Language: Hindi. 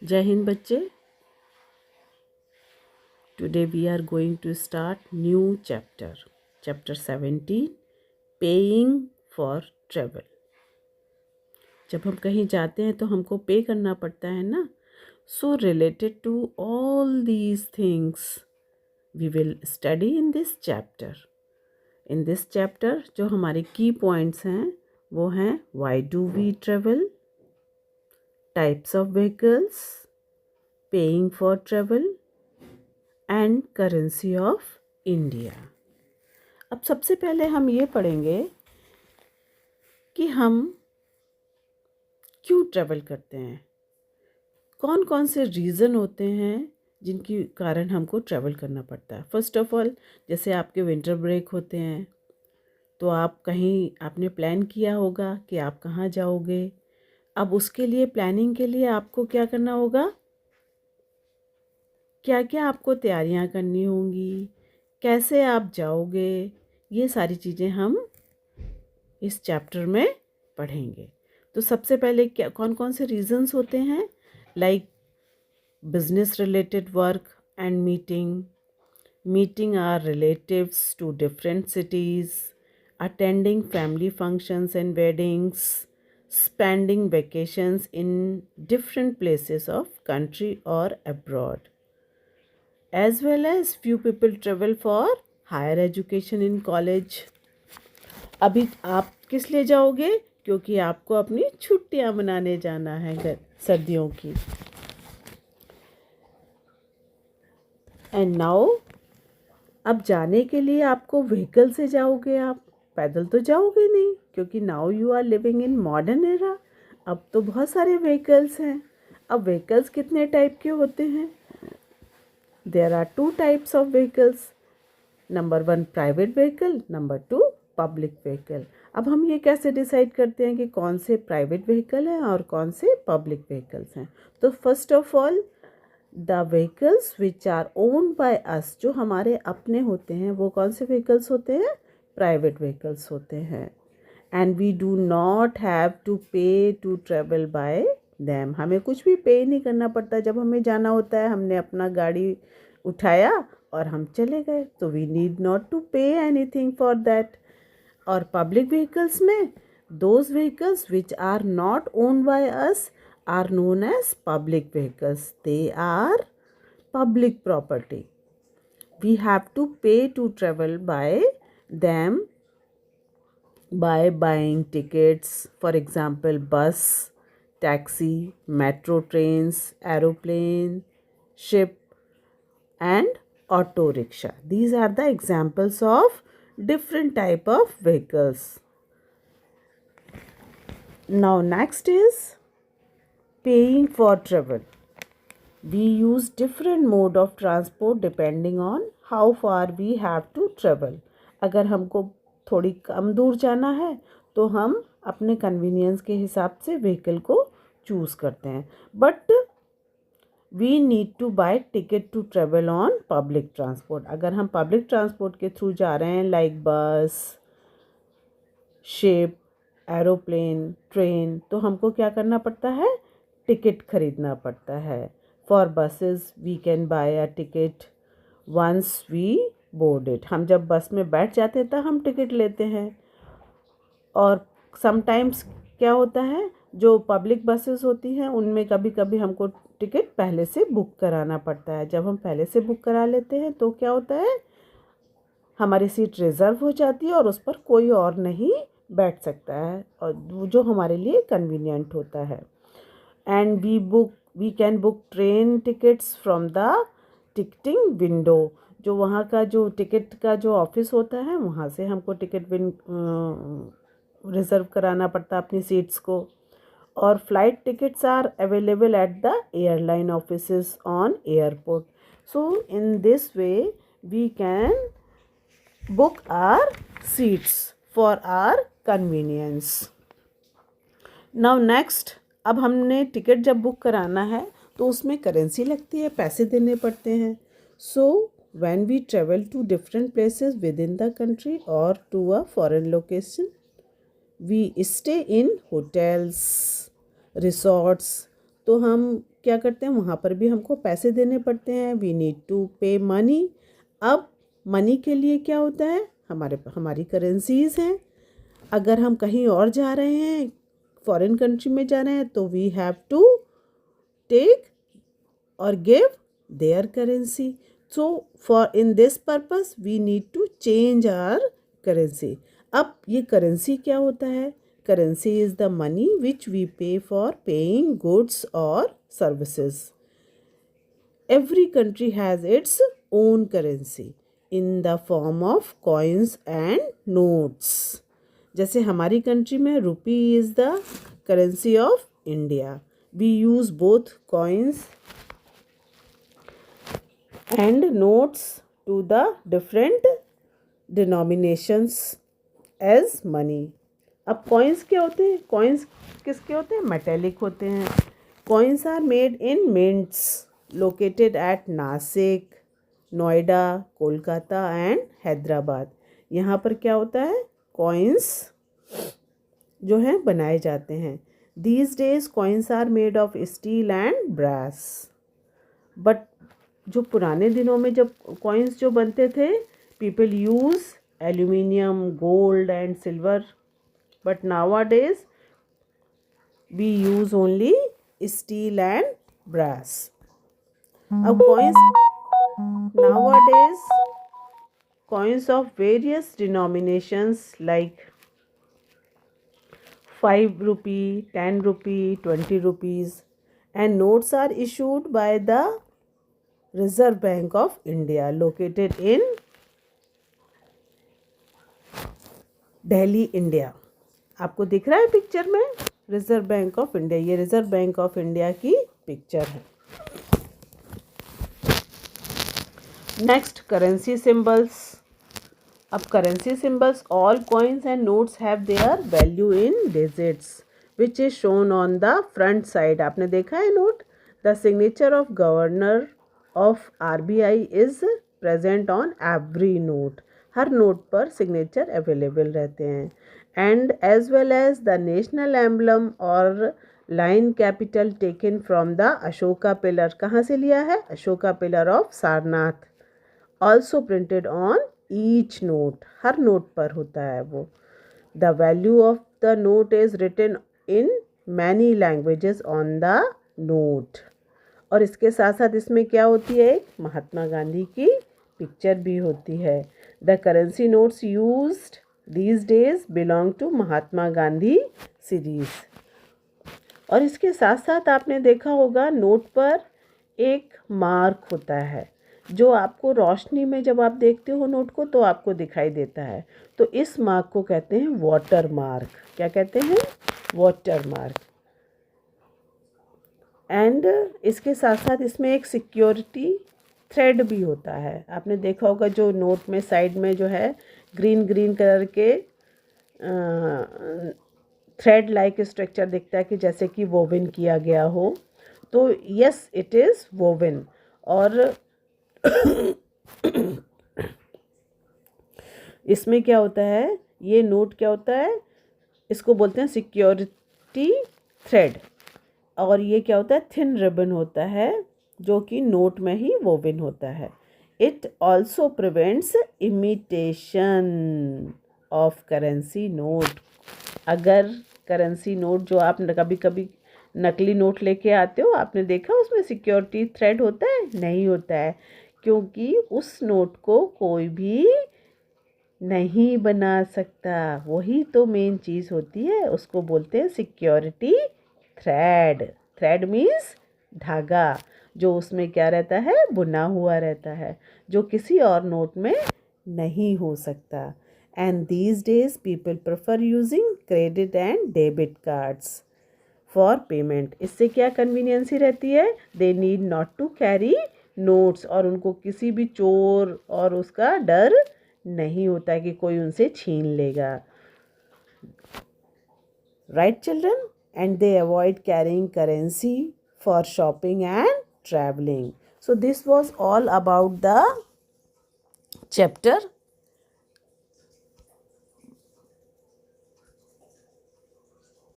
जय हिंद बच्चे। Today we are going to start new chapter 17 paying for travel. जब हम कहीं जाते हैं तो हमको पे करना पड़ता है ना। So related to all these things we will study in this chapter. जो हमारे की पॉइंट्स हैं वो हैं why do we travel, types of vehicles, paying for travel and currency of India. अब सबसे पहले हम ये पढ़ेंगे कि हम क्यों ट्रैवल करते हैं, कौन कौन से रीज़न होते हैं जिनके कारण हमको ट्रैवल करना पड़ता है। फर्स्ट ऑफ ऑल, जैसे आपके विंटर ब्रेक होते हैं तो आप कहीं आपने प्लान किया होगा कि आप कहाँ जाओगे। अब उसके लिए प्लानिंग के लिए आपको क्या करना होगा, क्या क्या आपको तैयारियां करनी होंगी, कैसे आप जाओगे, ये सारी चीज़ें हम इस चैप्टर में पढ़ेंगे। तो सबसे पहले क्या कौन कौन से रीजंस होते हैं, like business related work and meeting our relatives to different cities, attending family functions and weddings, spending vacations in different places of country or abroad, as well as few people travel for higher education in college। अभी आप किस लिए जाओगे, क्योंकि आपको अपनी छुट्टियां मनाने जाना है सर्दियों की। एंड नाउ, अब जाने के लिए आपको व्हीकल से जाओगे, आप पैदल तो जाओगे नहीं, क्योंकि now you are living in modern era. अब तो बहुत सारे व्हीकल्स हैं। अब व्हीकल्स कितने टाइप के होते हैं, there are two types of vehicles. Number 1 private vehicle, number 2 public vehicle. अब हम ये कैसे डिसाइड करते हैं कि कौन से प्राइवेट व्हीकल हैं और कौन से पब्लिक व्हीकल्स हैं। तो first of all, the vehicles which are owned by us, जो हमारे अपने होते हैं, वो कौन से व्हीकल्स होते हैं, प्राइवेट व्हीकल्स होते हैं। And we do not have to pay to travel by them, हमें कुछ भी पे नहीं करना पड़ता। जब हमें जाना होता है, हमने अपना गाड़ी उठाया और हम चले गए, तो we need not to pay anything for that. और पब्लिक व्हीकल्स में, those vehicles which are not owned by us are known as public vehicles. They are public property. We have to pay to travel by them by buying tickets, for example bus, taxi, metro trains, aeroplane, ship and auto rickshaw. These are the examples of different type of vehicles. Now next is paying for travel. We use different mode of transport depending on how far we have to travel. अगर हमको थोड़ी कम दूर जाना है तो हम अपने कन्वीनियंस के हिसाब से व्हीकल को चूज़ करते हैं, but we need to buy ticket to travel on public transport. अगर हम पब्लिक ट्रांसपोर्ट के थ्रू जा रहे हैं, लाइक बस, शिप, एरोप्लेन, ट्रेन, तो हमको क्या करना पड़ता है, टिकट खरीदना पड़ता है। For buses we can buy a ticket once we board it, हम जब बस में बैठ जाते हैं तब हम टिकट लेते हैं। और समटाइम्स क्या होता है, जो पब्लिक बसेस होती हैं उनमें कभी कभी हमको टिकट पहले से बुक कराना पड़ता है। जब हम पहले से बुक करा लेते हैं तो क्या होता है, हमारी सीट रिज़र्व हो जाती है और उस पर कोई और नहीं बैठ सकता है, और जो हमारे लिए कन्वीनियंट होता है। And we can book train tickets from the ticketing window, जो वहाँ का जो टिकट का जो ऑफिस होता है वहाँ से हमको टिकट रिज़र्व कराना पड़ता है अपनी सीट्स को। और flight tickets are available at the airline offices on airport. So in this way we can book our seats for our convenience. Now next, अब हमने टिकट जब बुक कराना है तो उसमें करेंसी लगती है, पैसे देने पड़ते हैं। So when we travel to different places within the country or to a foreign location, we stay in hotels, resorts। तो हम क्या करते हैं, वहाँ पर भी हमको पैसे देने पड़ते हैं, वी नीड टू पे मनी। अब मनी के लिए क्या होता है, हमारी करेंसीज हैं। अगर हम कहीं और जा रहे हैं, फॉरेन कंट्री में जा रहे हैं, तो वी हैव टू टेक और give their currency. So for in this purpose we need to change our currency. अब ये करेंसी क्या होता है, currency is the money which we pay for paying goods और services. Every country has its own currency in the form of coins and notes. जैसे हमारी कंट्री में rupee is the currency of India. We use both coins and notes to the different denominations as money. अब कॉइन्स क्या होते हैं, कॉइन्स किसके होते हैं, मेटेलिक होते हैं। Coins are made in mints located at Nashik, Noida, Kolkata and Hyderabad. यहाँ पर क्या होता है, कॉइन्स जो हैं बनाए जाते हैं। These days coins are made of steel and brass. But जो पुराने दिनों में जब कॉइन्स जो बनते थे, people use aluminium, gold and silver, but nowadays we use only steel and brass. अब nowadays coins of various denominations like 5 rupee, 10 rupee, 20 rupees and notes are issued by the Reserve Bank of India located in Delhi, India. आपको दिख रहा है पिक्चर में रिजर्व बैंक ऑफ इंडिया, ये रिजर्व बैंक ऑफ इंडिया की पिक्चर है। Next currency symbols. अब currency symbols, all coins and notes have their value in digits which is shown on the front side. आपने देखा है note, the signature of governor of RBI is present on every note. हर नोट पर सिग्नेचर अवेलेबल रहते हैं। And as well as the national emblem और line capital taken from the Ashoka pillar. कहाँ से लिया है, Ashoka pillar of Sarnath. Also printed on each note, हर नोट पर होता है वो। The value of the note is written in many languages on the note. और इसके साथ साथ इसमें क्या होती है, एक महात्मा गांधी की पिक्चर भी होती है। The currency notes used these days belong to Mahatma Gandhi series. और इसके साथ साथ आपने देखा होगा नोट पर एक मार्क होता है जो आपको रोशनी में जब आप देखते हो नोट को तो आपको दिखाई देता है। तो इस मार्क को कहते हैं वाटर मार्क। क्या कहते हैं, वाटर मार्क। एंड इसके साथ साथ इसमें एक सिक्योरिटी थ्रेड भी होता है। आपने देखा होगा जो नोट में साइड में जो है ग्रीन कलर के थ्रेड लाइक स्ट्रक्चर दिखता है कि जैसे कि वोवन किया गया हो। तो यस इट इज़ वोवन। और इसमें क्या होता है, ये नोट क्या होता है, इसको बोलते हैं सिक्योरिटी थ्रेड। और ये क्या होता है, थिन रिबन होता है जो कि नोट में ही वोवन होता है। It also prevents imitation of currency note. अगर करेंसी नोट जो आप कभी कभी नकली नोट लेके आते हो, आपने देखा उसमें सिक्योरिटी थ्रेड होता है, नहीं होता है, क्योंकि उस नोट को कोई भी नहीं बना सकता। वही तो मेन चीज़ होती है, उसको बोलते हैं सिक्योरिटी थ्रेड। थ्रेड मीन्स धागा, जो उसमें क्या रहता है, बुना हुआ रहता है, जो किसी और नोट में नहीं हो सकता। And these days people prefer using credit and debit cards for payment. इससे क्या कन्वीनियंसी रहती है, they need not to carry notes, और उनको किसी भी चोर और उसका डर नहीं होता है कि कोई उनसे छीन लेगा। Right children? And they avoid carrying currency for shopping and traveling. So this was all about the chapter